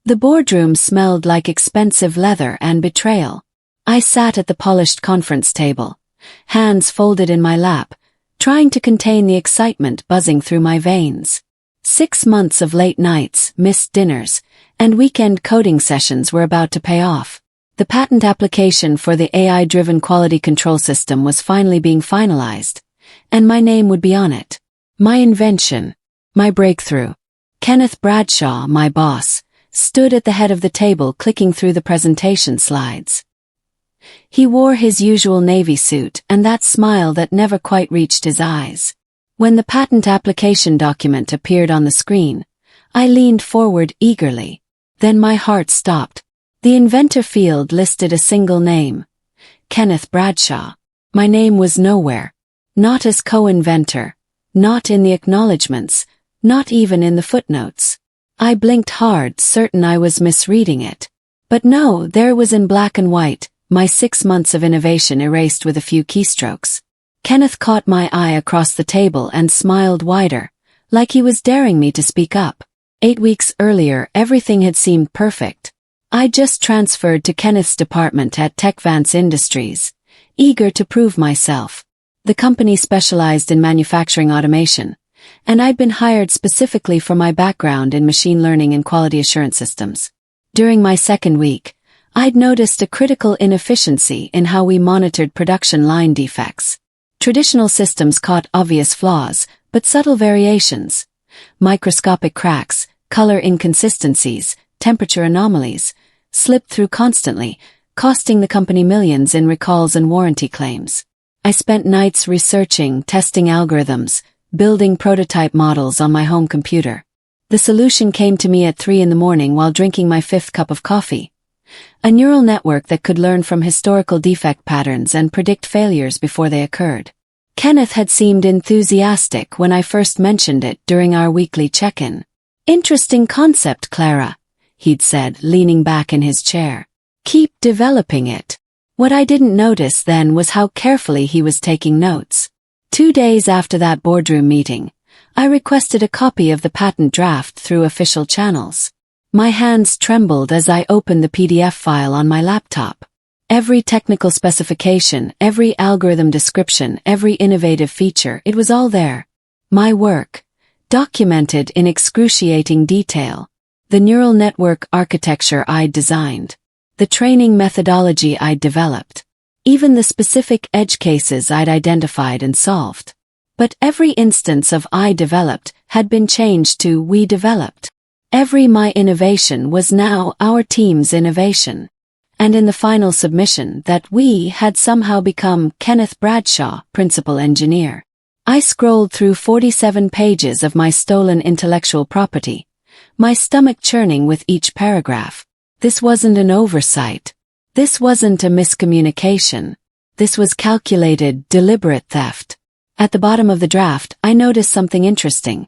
The boardroom smelled like expensive leather and betrayal. I sat at the polished conference table, hands folded in my lap, trying to contain the excitement buzzing through my veins. 6 months of late nights, missed dinners, and weekend coding sessions were about to pay off. The patent application for the AI-driven quality control system was finally being finalized, and my name would be on it. My invention, my breakthrough. Kenneth Bradshaw, my boss, stood at the head of the table clicking through the presentation slides. He wore his usual navy suit and that smile that never quite reached his eyes. When the patent application document appeared on the screen, I leaned forward eagerly. Then my heart stopped. The inventor field listed a single name, Kenneth Bradshaw. My name was nowhere. Not as co-inventor, not in the acknowledgements, not even in the footnotes. I blinked hard, certain I was misreading it. But no, there it was in black and white, my 6 months of innovation erased with a few keystrokes. Kenneth caught my eye across the table and smiled wider, like he was daring me to speak up. 8 weeks earlier, everything had seemed perfect. I just transferred to Kenneth's department at Techvance Industries, eager to prove myself. The company specialized in manufacturing automation, and I'd been hired specifically for my background in machine learning and quality assurance systems. During my second week, I'd noticed a critical inefficiency in how we monitored production line defects. Traditional systems caught obvious flaws, but subtle variations, microscopic cracks, color inconsistencies, temperature anomalies, slipped through constantly, costing the company millions in recalls and warranty claims. I spent nights researching, testing algorithms, building prototype models on my home computer. The solution came to me at 3 in the morning while drinking my 5th cup of coffee. A neural network that could learn from historical defect patterns and predict failures before they occurred. Kenneth had seemed enthusiastic when I first mentioned it during our weekly check-in. "Interesting concept, Clara," he'd said, leaning back in his chair. "Keep developing it." What I didn't notice then was how carefully he was taking notes. 2 days after that boardroom meeting, I requested a copy of the patent draft through official channels. My hands trembled as I opened the PDF file on my laptop. Every technical specification, every algorithm description, every innovative feature, it was all there. My work, documented in excruciating detail. The neural network architecture I'd designed. The training methodology I'd developed. Even the specific edge cases I'd identified and solved. But every instance of "I developed" had been changed to "we developed." Every my innovation was now our team's innovation. And in the final submission, that "we" had somehow become Kenneth Bradshaw, principal engineer. I scrolled through 47 pages of my stolen intellectual property, my stomach churning with each paragraph. This wasn't an oversight. This wasn't a miscommunication. This was calculated, deliberate theft. At the bottom of the draft, I noticed something interesting.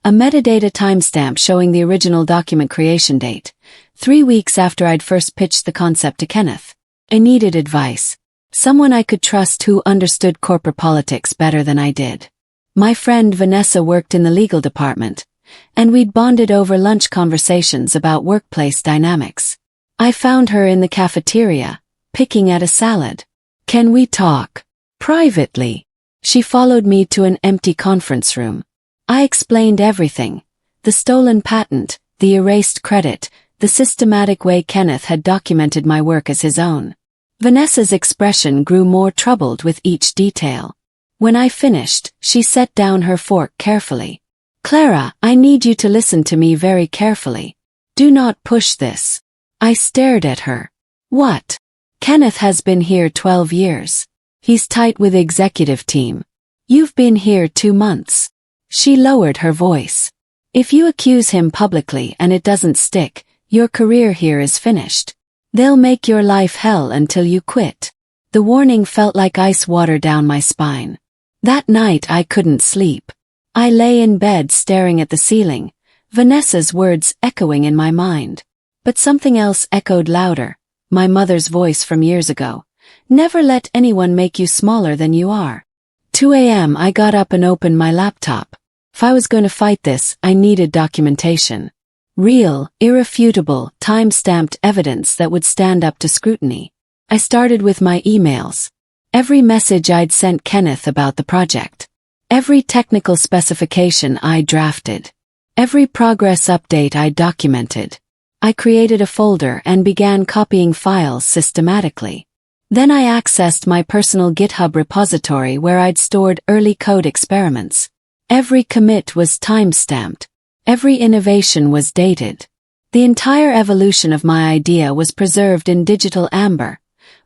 A metadata timestamp showing the original document creation date, 3 weeks after I'd first pitched the concept to Kenneth. I needed advice. Someone I could trust who understood corporate politics better than I did. My friend Vanessa worked in the legal department, and we'd bonded over lunch conversations about workplace dynamics. I found her in the cafeteria, picking at a salad. "Can we talk privately?" She followed me to an empty conference room. I explained everything. The stolen patent, the erased credit, the systematic way Kenneth had documented my work as his own. Vanessa's expression grew more troubled with each detail. When I finished, she set down her fork carefully. "Clara, I need you to listen to me very carefully. Do not push this." I stared at her. "What?" "Kenneth has been here 12 years. He's tight with the executive team. You've been here 2 months. She lowered her voice. "If you accuse him publicly and it doesn't stick, your career here is finished. They'll make your life hell until you quit." The warning felt like ice water down my spine. That night I couldn't sleep. I lay in bed staring at the ceiling, Vanessa's words echoing in my mind. But something else echoed louder, my mother's voice from years ago. "Never let anyone make you smaller than you are." 2 a.m. I got up and opened my laptop. If I was going to fight this, I needed documentation. Real, irrefutable, time-stamped evidence that would stand up to scrutiny. I started with my emails. Every message I'd sent Kenneth about the project. Every technical specification I drafted. Every progress update I documented. I created a folder and began copying files systematically. Then I accessed my personal GitHub repository where I'd stored early code experiments. Every commit was time-stamped. Every innovation was dated. The entire evolution of my idea was preserved in digital amber,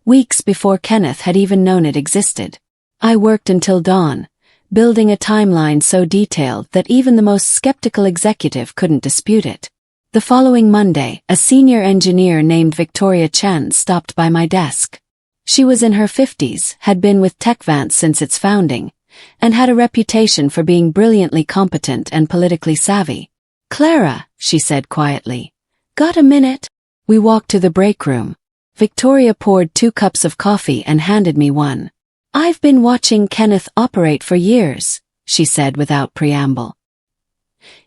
weeks before Kenneth had even known it existed. I worked until dawn, building a timeline so detailed that even the most skeptical executive couldn't dispute it. The following Monday, a senior engineer named Victoria Chen stopped by my desk. She was in her 50s, had been with TechVance since its founding, and had a reputation for being brilliantly competent and politically savvy. "Clara," she said quietly, "got a minute?" We walked to the break room. Victoria poured 2 cups of coffee and handed me one. "I've been watching Kenneth operate for years," she said without preamble.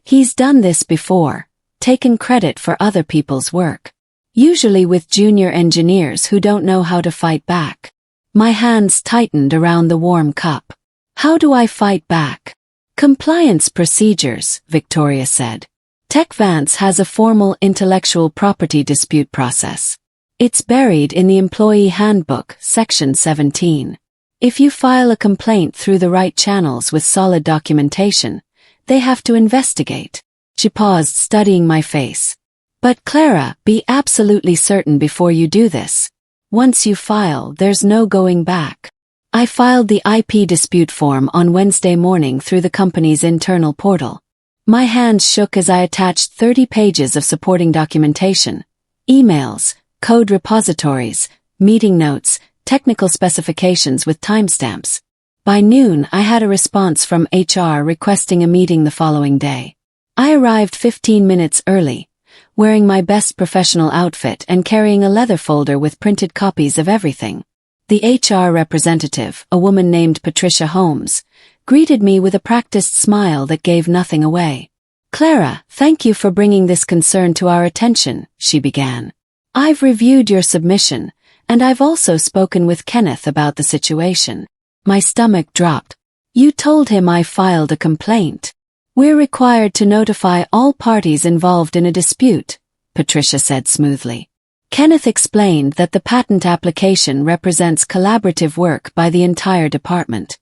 "He's done this before, taken credit for other people's work. Usually with junior engineers who don't know how to fight back." My hands tightened around the warm cup. "How do I fight back?" "Compliance procedures," Victoria said. "TechVance has a formal intellectual property dispute process. It's buried in the Employee Handbook, Section 17. If you file a complaint through the right channels with solid documentation, they have to investigate." She paused, studying my face. "But Clara, be absolutely certain before you do this. Once you file, there's no going back." I filed the IP dispute form on Wednesday morning through the company's internal portal. My hands shook as I attached 30 pages of supporting documentation, emails, code repositories, meeting notes, technical specifications with timestamps. By noon, I had a response from HR requesting a meeting the following day. I arrived 15 minutes early, wearing my best professional outfit and carrying a leather folder with printed copies of everything. The HR representative, a woman named Patricia Holmes, greeted me with a practiced smile that gave nothing away. "Clara, thank you for bringing this concern to our attention," she began. "I've reviewed your submission, and I've also spoken with Kenneth about the situation." My stomach dropped. "You told him I filed a complaint." "We're required to notify all parties involved in a dispute," Patricia said smoothly. Kenneth explained that the patent application represents collaborative work by the entire department.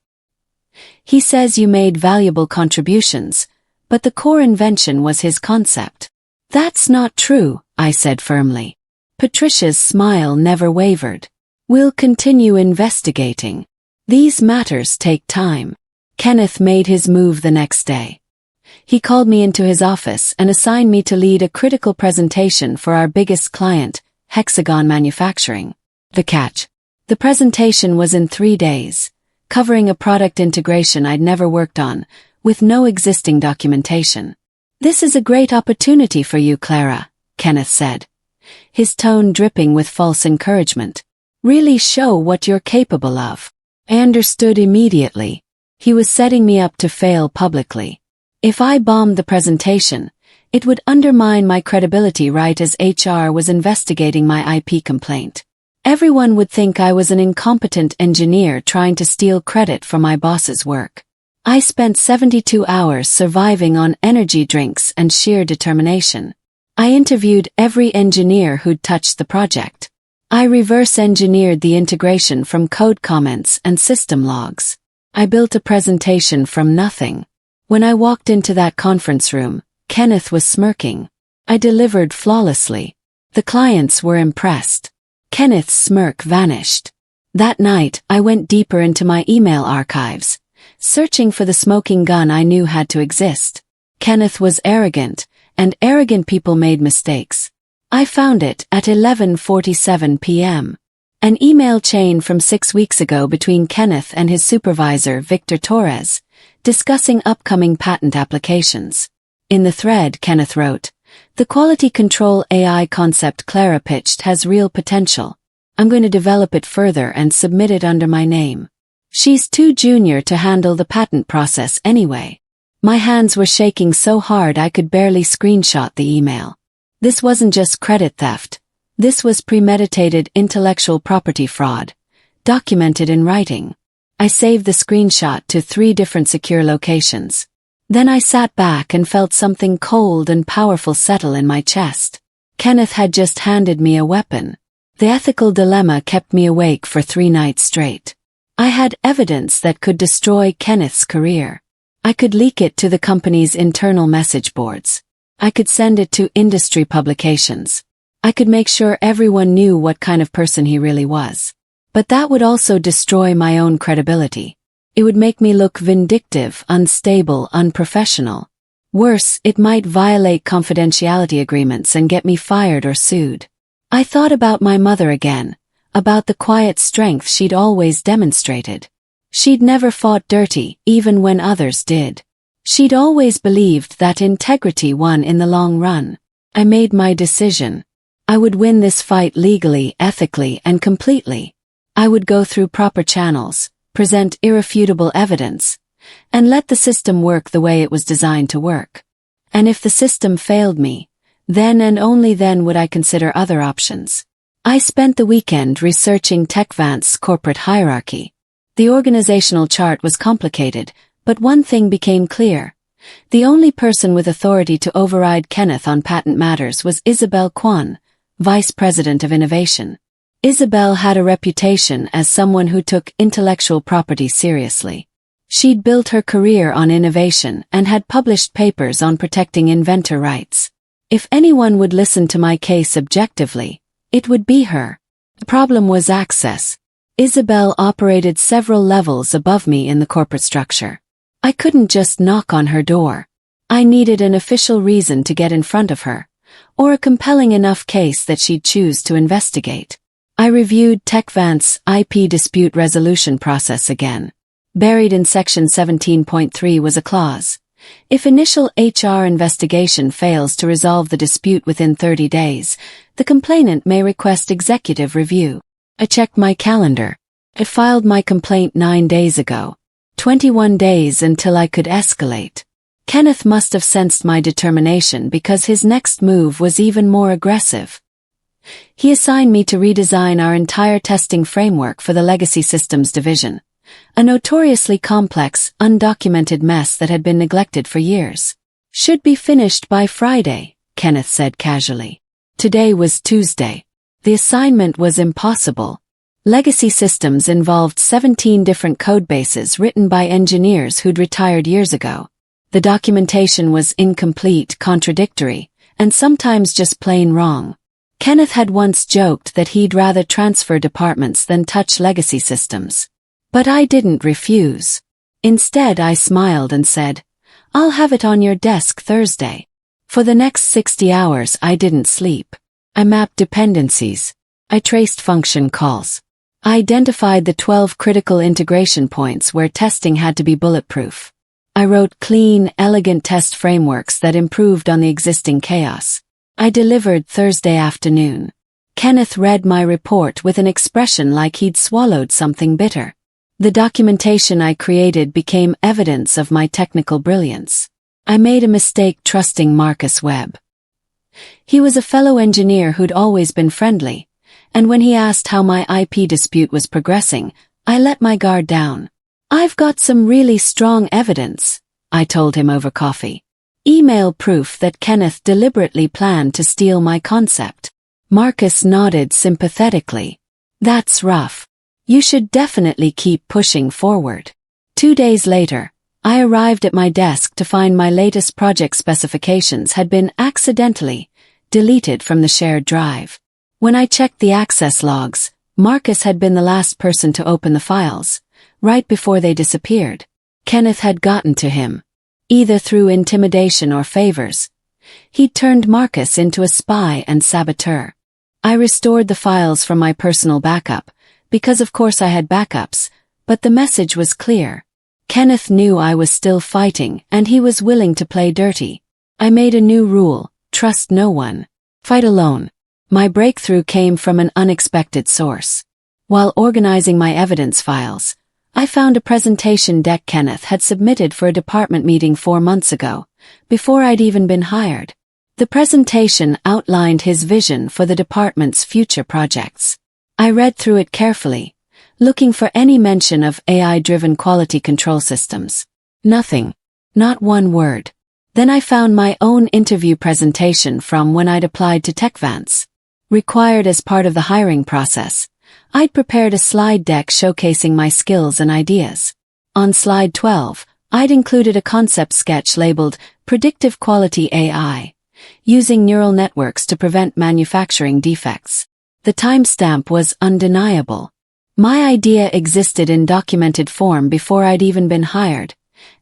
"He says you made valuable contributions, but the core invention was his concept." "That's not true," I said firmly. Patricia's smile never wavered. "We'll continue investigating. These matters take time." Kenneth made his move the next day. He called me into his office and assigned me to lead a critical presentation for our biggest client, Hexagon Manufacturing. The catch. The presentation was in 3 days, covering a product integration I'd never worked on, with no existing documentation. "This is a great opportunity for you, Clara," Kenneth said, his tone dripping with false encouragement. "Really show what you're capable of." I understood immediately. He was setting me up to fail publicly. If I bombed the presentation, it would undermine my credibility right as HR was investigating my IP complaint. Everyone would think I was an incompetent engineer trying to steal credit for my boss's work. I spent 72 hours surviving on energy drinks and sheer determination. I interviewed every engineer who'd touched the project. I reverse-engineered the integration from code comments and system logs. I built a presentation from nothing. When I walked into that conference room, Kenneth was smirking. I delivered flawlessly. The clients were impressed. Kenneth's smirk vanished. That night, I went deeper into my email archives, searching for the smoking gun I knew had to exist. Kenneth was arrogant, and arrogant people made mistakes. I found it at 11:47 p.m. An email chain from 6 weeks ago between Kenneth and his supervisor, Victor Torres, discussing upcoming patent applications. In the thread, Kenneth wrote, "The quality control AI concept Clara pitched has real potential. I'm going to develop it further and submit it under my name. She's too junior to handle the patent process anyway." My hands were shaking so hard I could barely screenshot the email. This wasn't just credit theft. This was premeditated intellectual property fraud, documented in writing. I saved the screenshot to 3 different secure locations. Then I sat back and felt something cold and powerful settle in my chest. Kenneth had just handed me a weapon. The ethical dilemma kept me awake for 3 nights straight. I had evidence that could destroy Kenneth's career. I could leak it to the company's internal message boards. I could send it to industry publications. I could make sure everyone knew what kind of person he really was. But that would also destroy my own credibility. It would make me look vindictive, unstable, unprofessional. Worse, it might violate confidentiality agreements and get me fired or sued. I thought about my mother again, about the quiet strength she'd always demonstrated. She'd never fought dirty, even when others did. She'd always believed that integrity won in the long run. I made my decision. I would win this fight legally, ethically, and completely. I would go through proper channels, present irrefutable evidence, and let the system work the way it was designed to work. And if the system failed me, then and only then would I consider other options. I spent the weekend researching TechVant's corporate hierarchy. The organizational chart was complicated, but one thing became clear. The only person with authority to override Kenneth on patent matters was Isabel Kwan, Vice President of Innovation. Isabel had a reputation as someone who took intellectual property seriously. She'd built her career on innovation and had published papers on protecting inventor rights. If anyone would listen to my case objectively, it would be her. The problem was access. Isabel operated several levels above me in the corporate structure. I couldn't just knock on her door. I needed an official reason to get in front of her, or a compelling enough case that she'd choose to investigate. I reviewed TechVant's IP dispute resolution process again. Buried in Section 17.3 was a clause. If initial HR investigation fails to resolve the dispute within 30 days, the complainant may request executive review. I checked my calendar. I filed my complaint 9 days ago. 21 days until I could escalate. Kenneth must have sensed my determination because his next move was even more aggressive. He assigned me to redesign our entire testing framework for the legacy systems division, a notoriously complex, undocumented mess that had been neglected for years. Should be finished by Friday, Kenneth said casually. Today was Tuesday. The assignment was impossible. Legacy systems involved 17 different codebases written by engineers who'd retired years ago. The documentation was incomplete, contradictory, and sometimes just plain wrong. Kenneth had once joked that he'd rather transfer departments than touch legacy systems. But I didn't refuse. Instead, I smiled and said, "I'll have it on your desk Thursday." For the next 60 hours, I didn't sleep. I mapped dependencies. I traced function calls. I identified the 12 critical integration points where testing had to be bulletproof. I wrote clean, elegant test frameworks that improved on the existing chaos. I delivered Thursday afternoon. Kenneth read my report with an expression like he'd swallowed something bitter. The documentation I created became evidence of my technical brilliance. I made a mistake trusting Marcus Webb. He was a fellow engineer who'd always been friendly, and when he asked how my IP dispute was progressing, I let my guard down. "I've got some really strong evidence," I told him over coffee. Email proof that Kenneth deliberately planned to steal my concept. Marcus nodded sympathetically. "That's rough. You should definitely keep pushing forward." 2 days later, I arrived at my desk to find my latest project specifications had been accidentally deleted from the shared drive. When I checked the access logs, Marcus had been the last person to open the files, right before they disappeared. Kenneth had gotten to him, either through intimidation or favors. He'd turned Marcus into a spy and saboteur. I restored the files from my personal backup, because of course I had backups, but the message was clear. Kenneth knew I was still fighting and he was willing to play dirty. I made a new rule: trust no one. Fight alone. My breakthrough came from an unexpected source. While organizing my evidence files, I found a presentation deck Kenneth had submitted for a department meeting 4 months ago, before I'd even been hired. The presentation outlined his vision for the department's future projects. I read through it carefully, looking for any mention of AI-driven quality control systems. Nothing. Not one word. Then I found my own interview presentation from when I'd applied to TechVance. Required as part of the hiring process, I'd prepared a slide deck showcasing my skills and ideas. On slide 12, I'd included a concept sketch labeled Predictive Quality AI, using neural networks to prevent manufacturing defects. The timestamp was undeniable. My idea existed in documented form before I'd even been hired,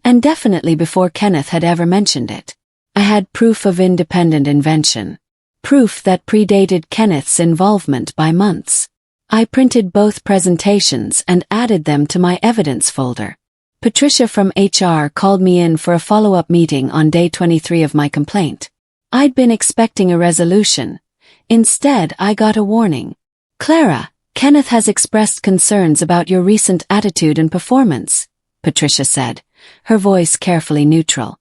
and definitely before Kenneth had ever mentioned it. I had proof of independent invention. Proof that predated Kenneth's involvement by months. I printed both presentations and added them to my evidence folder. Patricia from HR called me in for a follow-up meeting on day 23 of my complaint. I'd been expecting a resolution. Instead, I got a warning. "Clara, Kenneth has expressed concerns about your recent attitude and performance," Patricia said, her voice carefully neutral.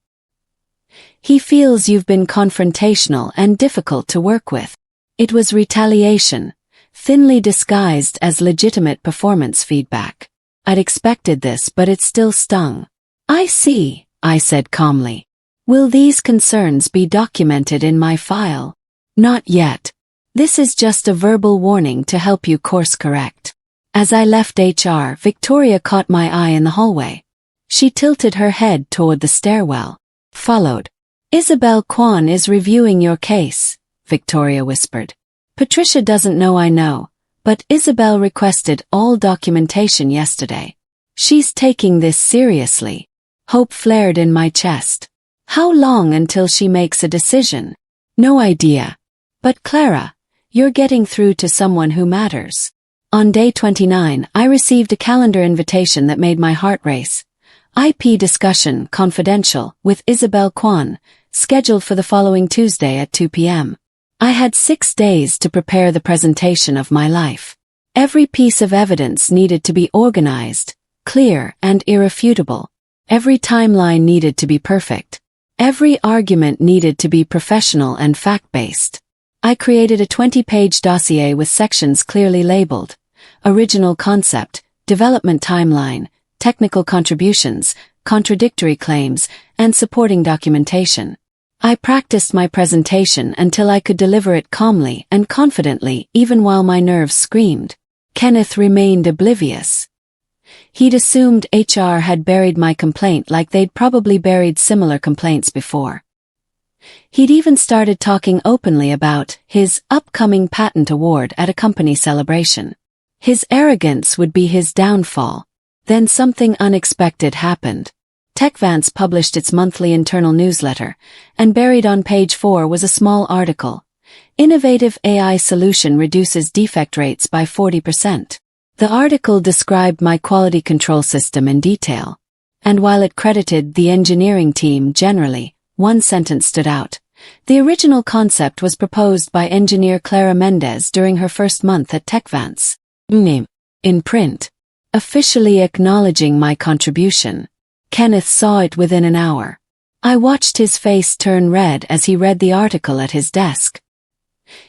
"He feels you've been confrontational and difficult to work with." It was retaliation, thinly disguised as legitimate performance feedback. I'd expected this, but it still stung. "I see," I said calmly. "Will these concerns be documented in my file?" "Not yet. This is just a verbal warning to help you course correct." As I left HR, Victoria caught my eye in the hallway. She tilted her head toward the stairwell. Followed. "Isabel Kwan is reviewing your case," Victoria whispered. "Patricia doesn't know I know, but Isabel requested all documentation yesterday. She's taking this seriously." Hope flared in my chest. "How long until she makes a decision?" "No idea. But Clara, you're getting through to someone who matters." On day 29, I received a calendar invitation that made my heart race. IP discussion, confidential, with Isabel Kwan, scheduled for the following Tuesday at 2 p.m. I had 6 days to prepare the presentation of my life. Every piece of evidence needed to be organized, clear, and irrefutable. Every timeline needed to be perfect. Every argument needed to be professional and fact-based. I created a 20-page dossier with sections clearly labeled: original concept, development timeline, technical contributions, contradictory claims, and supporting documentation. I practiced my presentation until I could deliver it calmly and confidently, even while my nerves screamed. Kenneth remained oblivious. He'd assumed HR had buried my complaint like they'd probably buried similar complaints before. He'd even started talking openly about his upcoming patent award at a company celebration. His arrogance would be his downfall. Then something unexpected happened. TechVance published its monthly internal newsletter, and buried on page 4 was a small article. Innovative AI solution reduces defect rates by 40%. The article described my quality control system in detail. And while it credited the engineering team generally, one sentence stood out. The original concept was proposed by engineer Clara Mendez during her first month at TechVance. In print. Officially acknowledging my contribution. Kenneth saw it within an hour. I watched his face turn red as he read the article at his desk.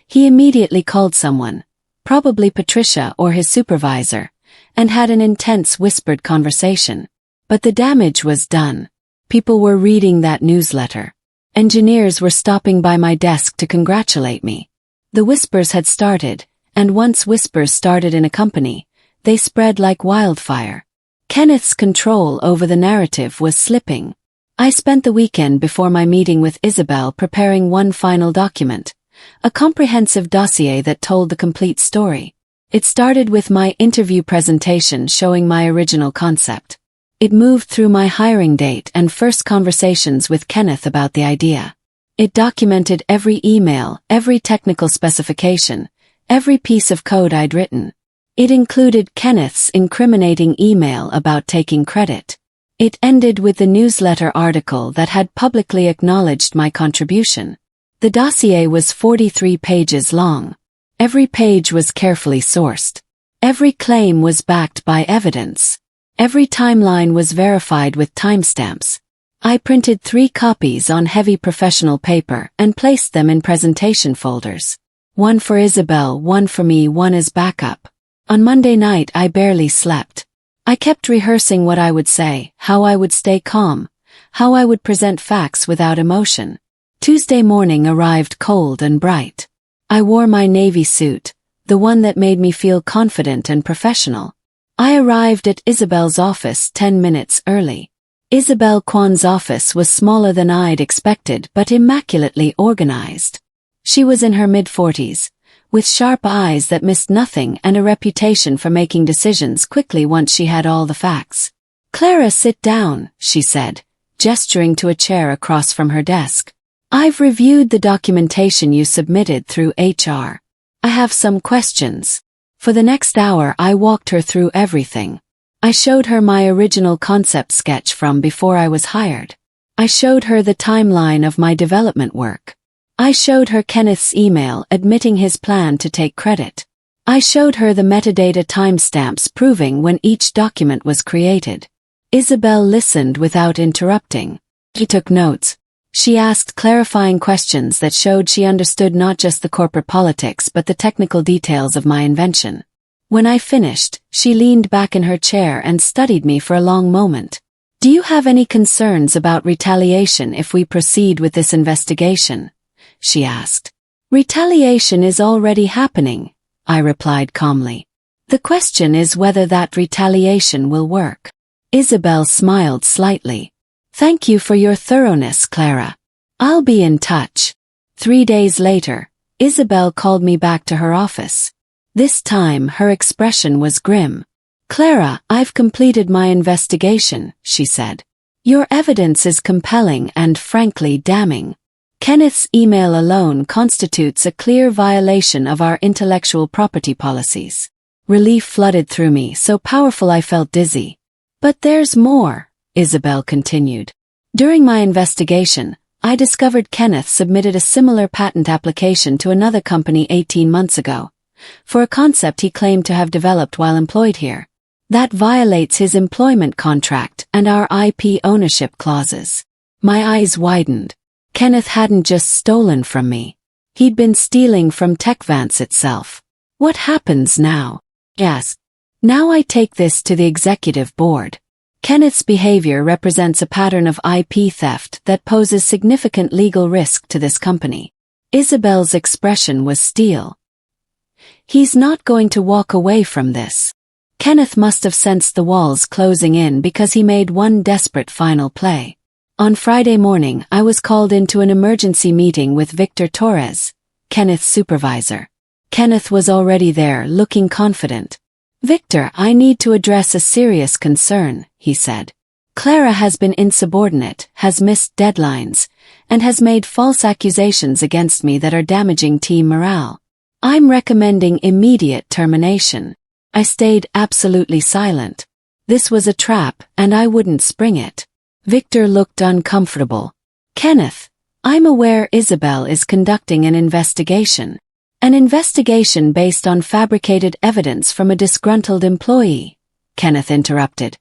He immediately called someone, probably Patricia or his supervisor, and had an intense whispered conversation. But the damage was done. People were reading that newsletter. Engineers were stopping by my desk to congratulate me. The whispers had started, and once whispers started in a company, they spread like wildfire. Kenneth's control over the narrative was slipping. I spent the weekend before my meeting with Isabel preparing one final document, a comprehensive dossier that told the complete story. It started with my interview presentation showing my original concept. It moved through my hiring date and first conversations with Kenneth about the idea. It documented every email, every technical specification, every piece of code I'd written. It included Kenneth's incriminating email about taking credit. It ended with the newsletter article that had publicly acknowledged my contribution. The dossier was 43 pages long. Every page was carefully sourced. Every claim was backed by evidence. Every timeline was verified with timestamps. I printed 3 copies on heavy professional paper and placed them in presentation folders. One for Isabel, one for me, one as backup. On Monday night I barely slept. I kept rehearsing what I would say, how I would stay calm, how I would present facts without emotion. Tuesday morning arrived cold and bright. I wore my navy suit, the one that made me feel confident and professional. I arrived at Isabel's office 10 minutes early. Isabel Kwan's office was smaller than I'd expected but immaculately organized. She was in her mid-40s, with sharp eyes that missed nothing and a reputation for making decisions quickly once she had all the facts. "Clara, sit down," she said, gesturing to a chair across from her desk. "I've reviewed the documentation you submitted through HR. I have some questions." For the next hour I walked her through everything. I showed her my original concept sketch from before I was hired. I showed her the timeline of my development work. I showed her Kenneth's email admitting his plan to take credit. I showed her the metadata timestamps proving when each document was created. Isabel listened without interrupting. She took notes. She asked clarifying questions that showed she understood not just the corporate politics but the technical details of my invention. When I finished, she leaned back in her chair and studied me for a long moment. "Do you have any concerns about retaliation if we proceed with this investigation?" she asked. "Retaliation is already happening," I replied calmly. "The question is whether that retaliation will work." Isabel smiled slightly. "Thank you for your thoroughness, Clara. I'll be in touch." 3 days later, Isabel called me back to her office. This time her expression was grim. "Clara, I've completed my investigation," she said. "Your evidence is compelling and frankly damning. Kenneth's email alone constitutes a clear violation of our intellectual property policies." Relief flooded through me, so powerful I felt dizzy. "But there's more," Isabel continued. "During my investigation, I discovered Kenneth submitted a similar patent application to another company 18 months ago, for a concept he claimed to have developed while employed here. That violates his employment contract and our IP ownership clauses." My eyes widened. Kenneth hadn't just stolen from me. He'd been stealing from TechVance itself. "What happens now?" I asked. "Now I take this to the executive board. Kenneth's behavior represents a pattern of IP theft that poses significant legal risk to this company." Isabel's expression was steel. "He's not going to walk away from this. Kenneth must have sensed the walls closing in because he made one desperate final play." On Friday morning I was called into an emergency meeting with Victor Torres, Kenneth's supervisor. Kenneth was already there, looking confident. "Victor, I need to address a serious concern," he said. "Clara has been insubordinate, has missed deadlines, and has made false accusations against me that are damaging team morale. I'm recommending immediate termination." I stayed absolutely silent. This was a trap, and I wouldn't spring it. Victor looked uncomfortable. "Kenneth, I'm aware Isabel is conducting an investigation. An investigation based on fabricated evidence from a disgruntled employee," Kenneth interrupted,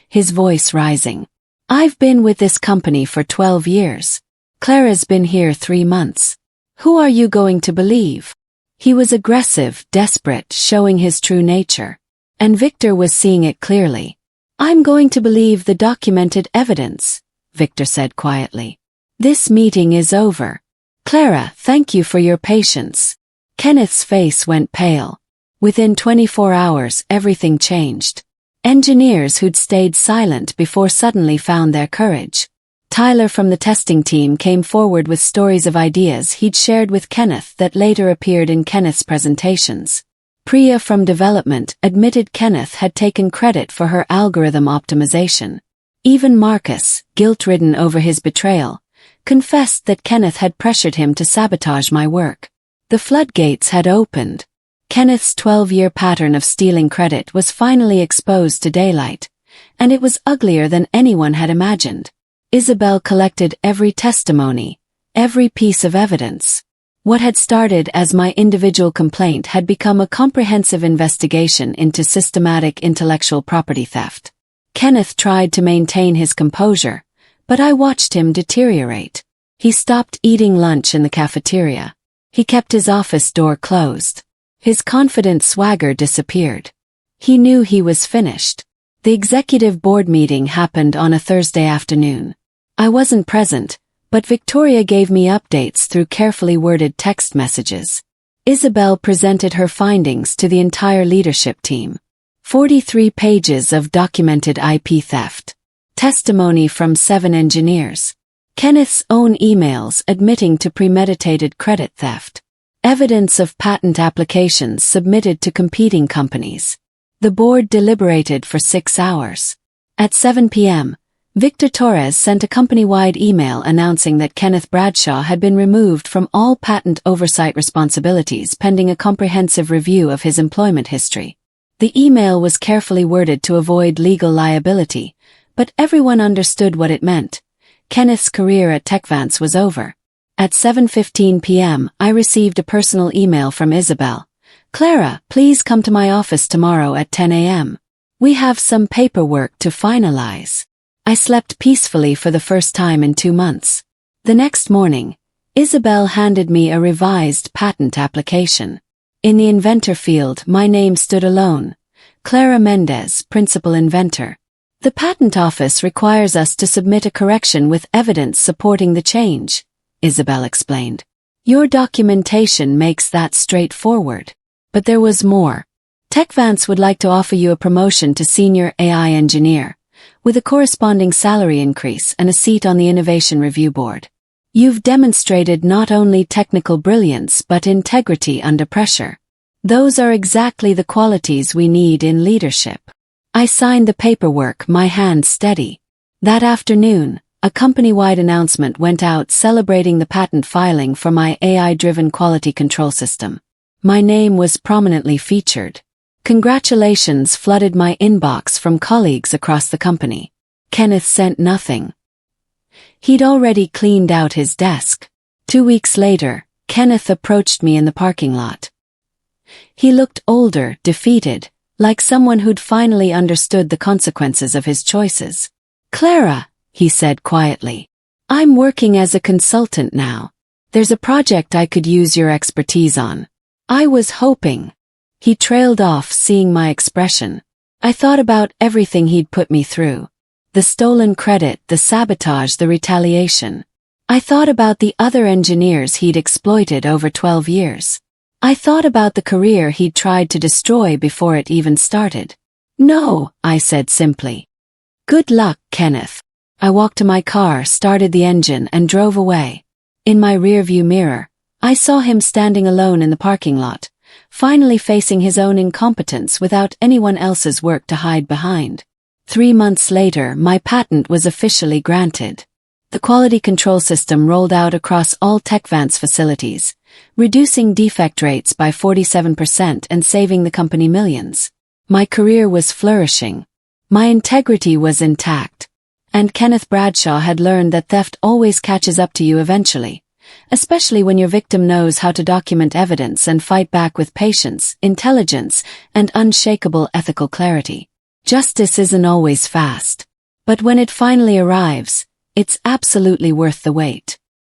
his voice rising. "I've been with this company for 12 years. Clara's been here 3 months. Who are you going to believe?" He was aggressive, desperate, showing his true nature. And Victor was seeing it clearly. "I'm going to believe the documented evidence," Victor said quietly. "This meeting is over. Clara, thank you for your patience." Kenneth's face went pale. Within 24 hours, everything changed. Engineers who'd stayed silent before suddenly found their courage. Tyler from the testing team came forward with stories of ideas he'd shared with Kenneth that later appeared in Kenneth's presentations. Priya from development admitted Kenneth had taken credit for her algorithm optimization. Even Marcus, guilt-ridden over his betrayal, confessed that Kenneth had pressured him to sabotage my work. The floodgates had opened. Kenneth's 12-year pattern of stealing credit was finally exposed to daylight, and it was uglier than anyone had imagined. Isabel collected every testimony, every piece of evidence. What had started as my individual complaint had become a comprehensive investigation into systematic intellectual property theft. Kenneth tried to maintain his composure, but I watched him deteriorate. He stopped eating lunch in the cafeteria. He kept his office door closed. His confident swagger disappeared. He knew he was finished. The executive board meeting happened on a Thursday afternoon. I wasn't present, but Victoria gave me updates through carefully worded text messages. Isabel presented her findings to the entire leadership team. 43 pages of documented IP theft. Testimony from 7 engineers. Kenneth's own emails admitting to premeditated credit theft. Evidence of patent applications submitted to competing companies. The board deliberated for 6 hours. At 7 p.m., Victor Torres sent a company-wide email announcing that Kenneth Bradshaw had been removed from all patent oversight responsibilities pending a comprehensive review of his employment history. The email was carefully worded to avoid legal liability, but everyone understood what it meant. Kenneth's career at Techvance was over. At 7:15 p.m., I received a personal email from Isabel. "Clara, please come to my office tomorrow at 10 a.m. We have some paperwork to finalize." I slept peacefully for the first time in 2 months. The next morning, Isabel handed me a revised patent application. In the inventor field, my name stood alone. Clara Mendez, principal inventor. "The patent office requires us to submit a correction with evidence supporting the change," Isabel explained. "Your documentation makes that straightforward." But there was more. Techvance would like to offer you a promotion to senior AI engineer, with a corresponding salary increase and a seat on the Innovation Review Board. You've demonstrated not only technical brilliance but integrity under pressure. Those are exactly the qualities we need in leadership. I signed the paperwork, my hand steady. That afternoon, a company-wide announcement went out celebrating the patent filing for my AI-driven quality control system. My name was prominently featured. Congratulations flooded my inbox from colleagues across the company. Kenneth sent nothing. He'd already cleaned out his desk. 2 weeks later, Kenneth approached me in the parking lot. He looked older, defeated, like someone who'd finally understood the consequences of his choices. "Clara," he said quietly, "I'm working as a consultant now. There's a project I could use your expertise on. I was hoping." He trailed off, seeing my expression. I thought about everything he'd put me through. The stolen credit, the sabotage, the retaliation. I thought about the other engineers he'd exploited over 12 years. I thought about the career he'd tried to destroy before it even started. "No," I said simply. "Good luck, Kenneth." I walked to my car, started the engine, and drove away. In my rearview mirror, I saw him standing alone in the parking lot, finally facing his own incompetence without anyone else's work to hide behind. 3 months later, my patent was officially granted. The quality control system rolled out across all Techvance facilities, reducing defect rates by 47% and saving the company millions. My career was flourishing. My integrity was intact. And Kenneth Bradshaw had learned that theft always catches up to you eventually, especially when your victim knows how to document evidence and fight back with patience, intelligence, and unshakable ethical clarity. Justice isn't always fast. But when it finally arrives, it's absolutely worth the wait.